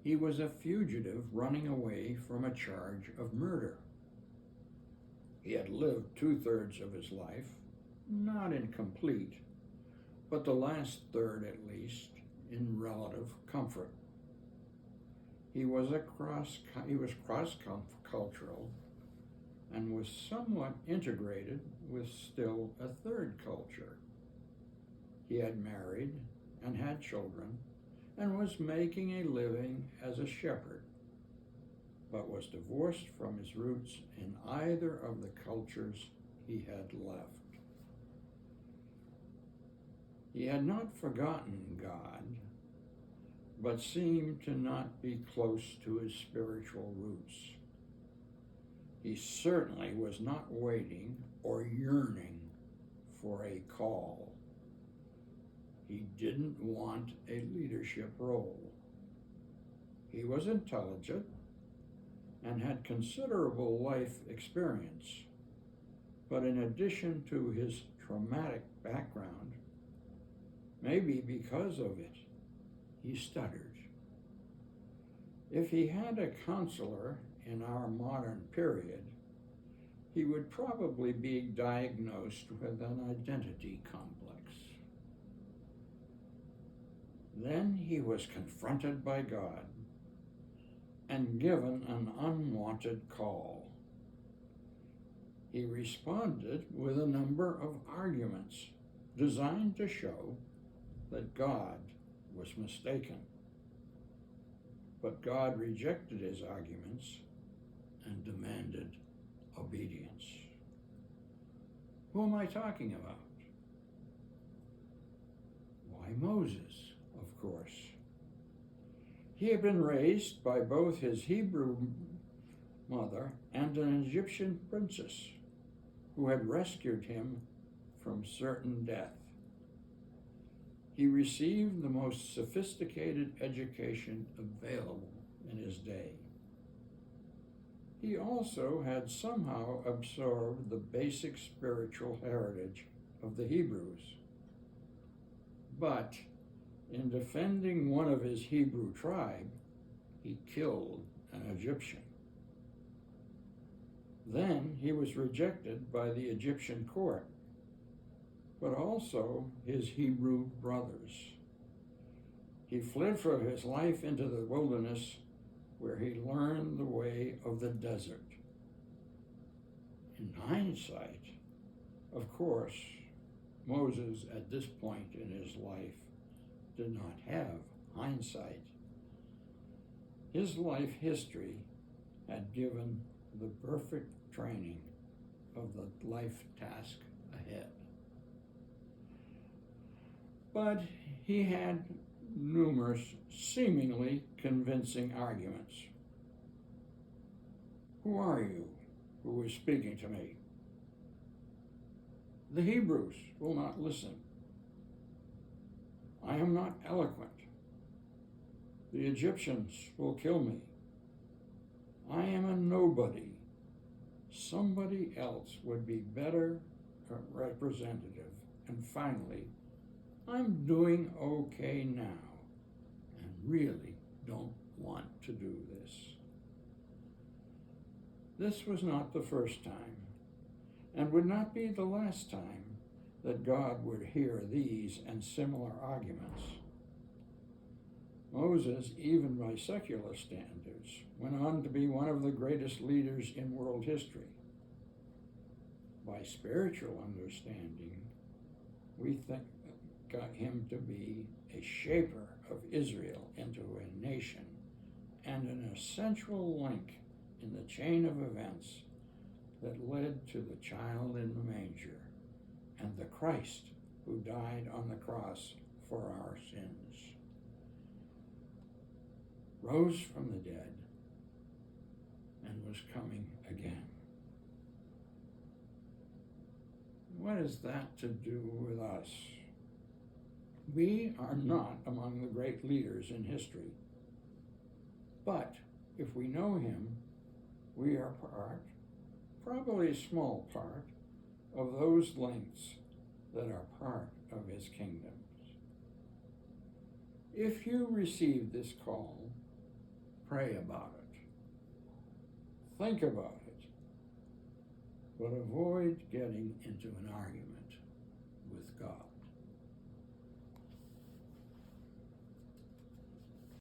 He was a fugitive running away from a charge of murder. He had lived 2/3 of his life, not in complete, but the last third at least, in relative comfort. He was cross-cultural and was somewhat integrated with still a third culture. He had married and had children and was making a living as a shepherd, but was divorced from his roots in either of the cultures he had left. He had not forgotten God, but seemed to not be close to his spiritual roots. He certainly was not waiting or yearning for a call. He didn't want a leadership role. He was intelligent and had considerable life experience, but in addition to his traumatic background, maybe because of it, he stuttered. If he had a counselor in our modern period, he would probably be diagnosed with an identity complex. Then he was confronted by God and given an unwanted call. He responded with a number of arguments designed to show that God was mistaken. But God rejected his arguments and demanded obedience. Who am I talking about? Why, Moses, of course. He had been raised by both his Hebrew mother and an Egyptian princess who had rescued him from certain death. He received the most sophisticated education available in his day. He also had somehow absorbed the basic spiritual heritage of the Hebrews. But in defending one of his Hebrew tribe, he killed an Egyptian. Then he was rejected by the Egyptian court, but also his Hebrew brothers. He fled for his life into the wilderness, where he learned the way of the desert. In hindsight, of course, Moses at this point in his life did not have hindsight. His life history had given the perfect training of the life task ahead. But he had numerous seemingly convincing arguments. Who are you who is speaking to me? The Hebrews will not listen. I am not eloquent. The Egyptians will kill me. I am a nobody. Somebody else would be better representative. And finally, I'm doing okay now and really don't want to do this. This was not the first time and would not be the last time that God would hear these and similar arguments. Moses, even by secular standards, went on to be one of the greatest leaders in world history. By spiritual understanding, we think got him to be a shaper of Israel into a nation and an essential link in the chain of events that led to the child in the manger and the Christ who died on the cross for our sins, rose from the dead, and was coming again. What is that to do with us? We are not among the great leaders in history, but if we know him, we are probably a small part, of those links that are part of his kingdoms. If you receive this call, pray about it. Think about it. But avoid getting into an argument with God.